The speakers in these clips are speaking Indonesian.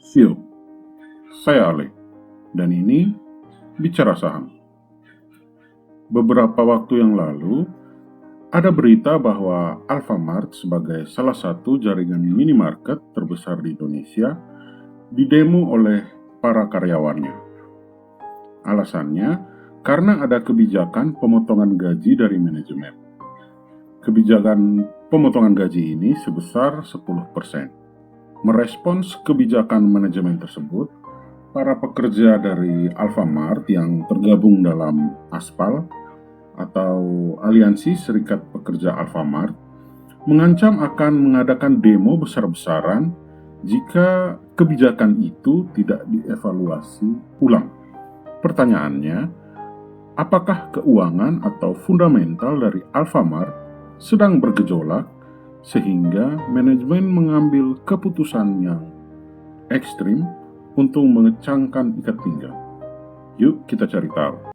Sio, saya Ale, dan ini Bicara Saham. Beberapa waktu yang lalu, ada berita bahwa Alfamart sebagai salah satu jaringan minimarket terbesar di Indonesia didemo oleh para karyawannya. Alasannya, karena ada kebijakan pemotongan gaji dari manajemen. Kebijakan pemotongan gaji ini sebesar 10%. Merespons kebijakan manajemen tersebut, para pekerja dari Alfamart yang tergabung dalam Aspal atau Aliansi Serikat Pekerja Alfamart mengancam akan mengadakan demo besar-besaran jika kebijakan itu tidak dievaluasi ulang. Pertanyaannya, apakah keuangan atau fundamental dari Alfamart sedang bergejolak sehingga manajemen mengambil keputusan yang ekstrim untuk mengecangkan ikat pinggang? Yuk kita cari tahu.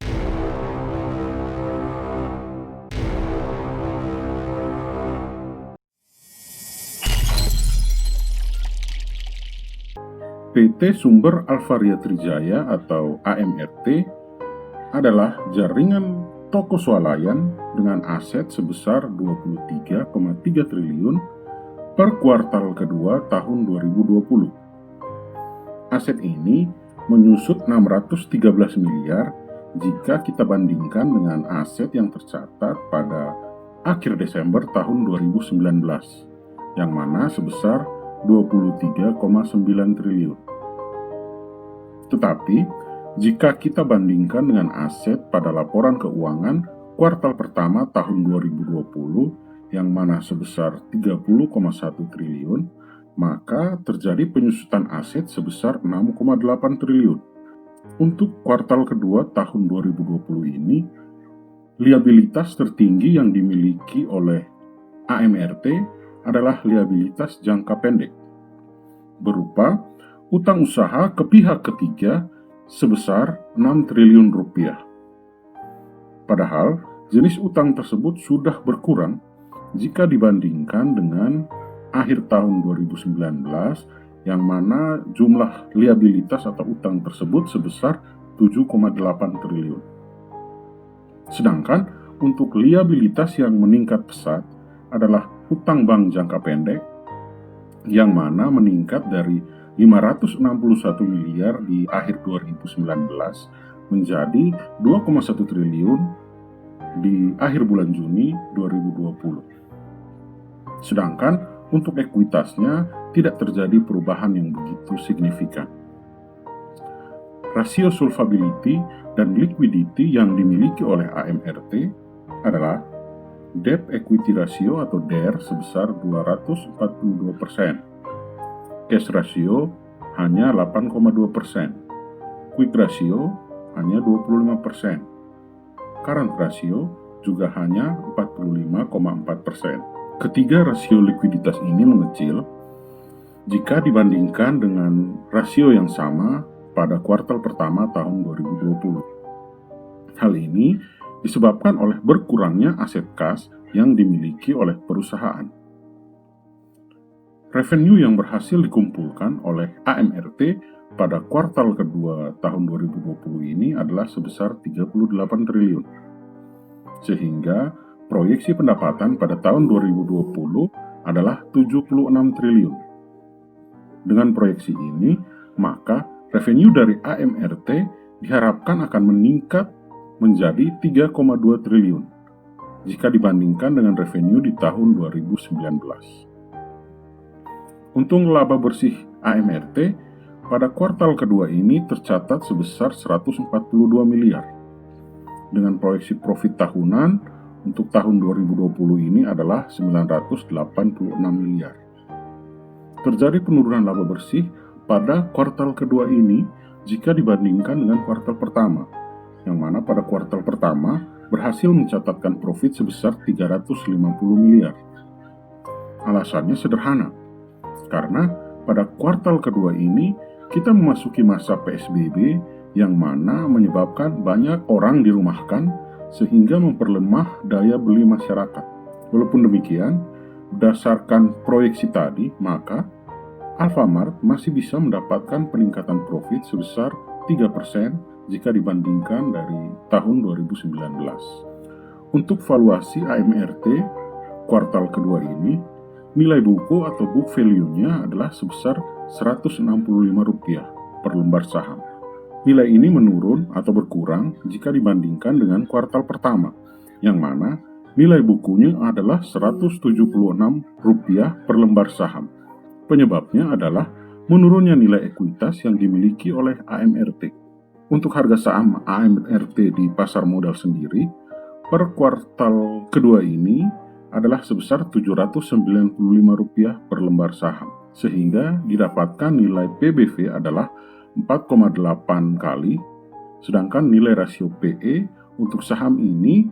PT Sumber Alvaria Trijaya atau AMRT adalah jaringan toko swalayan dengan aset sebesar 23,3 triliun per kuartal kedua tahun 2020. Aset ini menyusut 613 miliar jika kita bandingkan dengan aset yang tercatat pada akhir Desember tahun 2019, yang mana sebesar 23,9 triliun. Tetapi, jika kita bandingkan dengan aset pada laporan keuangan kuartal pertama tahun 2020 yang mana sebesar 30,1 triliun, maka terjadi penyusutan aset sebesar 6,8 triliun. Untuk kuartal kedua tahun 2020 ini, liabilitas tertinggi yang dimiliki oleh AMRT adalah liabilitas jangka pendek, berupa utang usaha ke pihak ketiga sebesar 6 triliun rupiah. Padahal, jenis utang tersebut sudah berkurang jika dibandingkan dengan akhir tahun 2019, yang mana jumlah liabilitas atau utang tersebut sebesar 7,8 triliun. Sedangkan untuk liabilitas yang meningkat pesat adalah utang bank jangka pendek, yang mana meningkat dari 561 miliar di akhir 2019 menjadi 2,1 triliun di akhir bulan Juni 2020. Sedangkan untuk ekuitasnya tidak terjadi perubahan yang begitu signifikan. Rasio solvability dan liquidity yang dimiliki oleh AMRT adalah Debt Equity Ratio atau DER sebesar 242%, Cash Ratio hanya 8,2%, Quick Ratio hanya 25%, Current Ratio juga hanya 45,4%. Ketiga rasio likuiditas ini mengecil jika dibandingkan dengan rasio yang sama pada kuartal pertama tahun 2020. Hal ini disebabkan oleh berkurangnya aset kas yang dimiliki oleh perusahaan. Revenue yang berhasil dikumpulkan oleh AMRT pada kuartal kedua tahun 2020 ini adalah sebesar 38 triliun. Sehingga proyeksi pendapatan pada tahun 2020 adalah 76 triliun. Dengan proyeksi ini, maka revenue dari AMRT diharapkan akan meningkat menjadi 3,2 triliun jika dibandingkan dengan revenue di tahun 2019. Untung laba bersih AMRT pada kuartal kedua ini tercatat sebesar 142 miliar. Dengan proyeksi profit tahunan untuk tahun 2020 ini adalah 986 miliar. Terjadi penurunan laba bersih pada kuartal kedua ini jika dibandingkan dengan kuartal pertama, yang mana pada kuartal pertama berhasil mencatatkan profit sebesar 350 miliar. Alasannya sederhana, karena pada kuartal kedua ini kita memasuki masa PSBB yang mana menyebabkan banyak orang dirumahkan sehingga memperlemah daya beli masyarakat. Walaupun demikian, berdasarkan proyeksi tadi, maka Alfamart masih bisa mendapatkan peningkatan profit sebesar 3% jika dibandingkan dari tahun 2019. Untuk valuasi AMRT kuartal kedua ini, nilai buku atau book value-nya adalah sebesar Rp165 per lembar saham. Nilai ini menurun atau berkurang jika dibandingkan dengan kuartal pertama, yang mana nilai bukunya adalah Rp176 per lembar saham. Penyebabnya adalah menurunnya nilai ekuitas yang dimiliki oleh AMRT. Untuk harga saham AMRT di pasar modal sendiri, per kuartal kedua ini adalah sebesar Rp795 per lembar saham, sehingga didapatkan nilai PBV adalah 4,8 kali, sedangkan nilai rasio PE untuk saham ini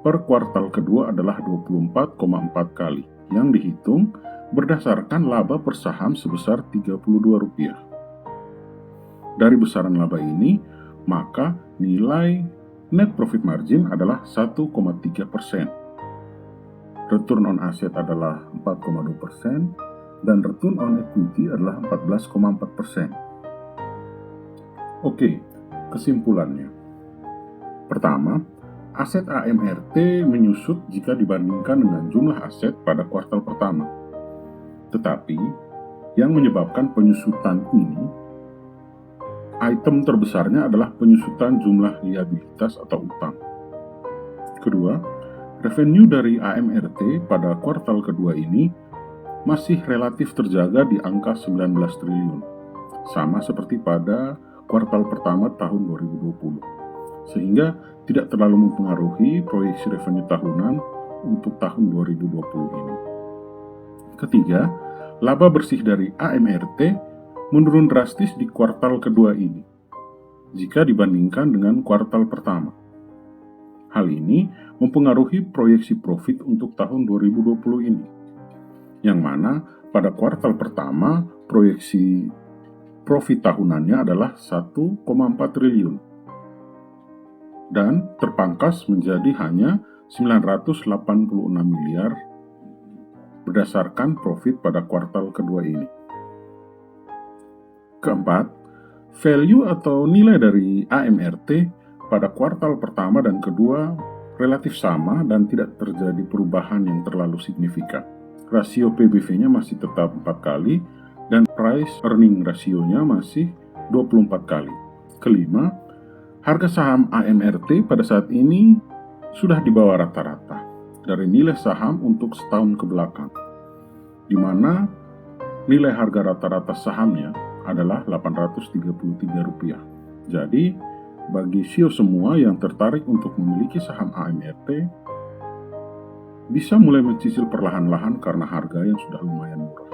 per kuartal kedua adalah 24,4 kali, yang dihitung berdasarkan laba per saham sebesar Rp32. Dari besaran laba ini, maka nilai net profit margin adalah 1,3%. Return on asset adalah 4,2% dan return on equity adalah 14,4%. Oke, kesimpulannya. Pertama, aset AMRT menyusut jika dibandingkan dengan jumlah aset pada kuartal pertama. Tetapi, yang menyebabkan penyusutan ini, item terbesarnya adalah penyusutan jumlah liabilitas atau utang. Kedua, revenue dari AMRT pada kuartal kedua ini masih relatif terjaga di angka 19 triliun, sama seperti pada kuartal pertama tahun 2020, sehingga tidak terlalu mempengaruhi proyeksi revenue tahunan untuk tahun 2020 ini. Ketiga, laba bersih dari AMRT menurun drastis di kuartal kedua ini, jika dibandingkan dengan kuartal pertama. Hal ini mempengaruhi proyeksi profit untuk tahun 2020 ini, yang mana pada kuartal pertama proyeksi profit tahunannya adalah 1,4 triliun dan terpangkas menjadi hanya 986 miliar berdasarkan profit pada kuartal kedua ini. Keempat, value atau nilai dari AMRT pada kuartal pertama dan kedua relatif sama dan tidak terjadi perubahan yang terlalu signifikan. Rasio PBV-nya masih tetap 4 kali dan price earning ratio-nya masih 24 kali. Kelima, harga saham AMRT pada saat ini sudah di bawah rata-rata dari nilai saham untuk setahun ke belakang, di mana nilai harga rata-rata sahamnya adalah Rp833. Jadi, bagi CEO semua yang tertarik untuk memiliki saham AMRT, bisa mulai mencicil perlahan-lahan karena harga yang sudah lumayan murah.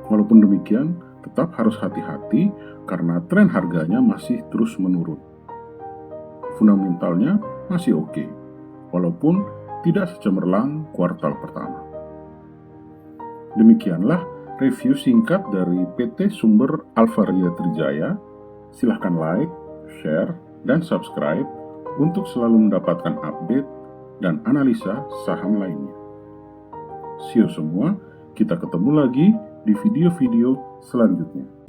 Walaupun demikian, tetap harus hati-hati karena tren harganya masih terus menurun. Fundamentalnya masih oke, walaupun tidak secemerlang kuartal pertama. Demikianlah review singkat dari PT Sumber Alvaria Trijaya. Silahkan like, share, dan subscribe untuk selalu mendapatkan update dan analisa saham lainnya. See you semua, kita ketemu lagi di video-video selanjutnya.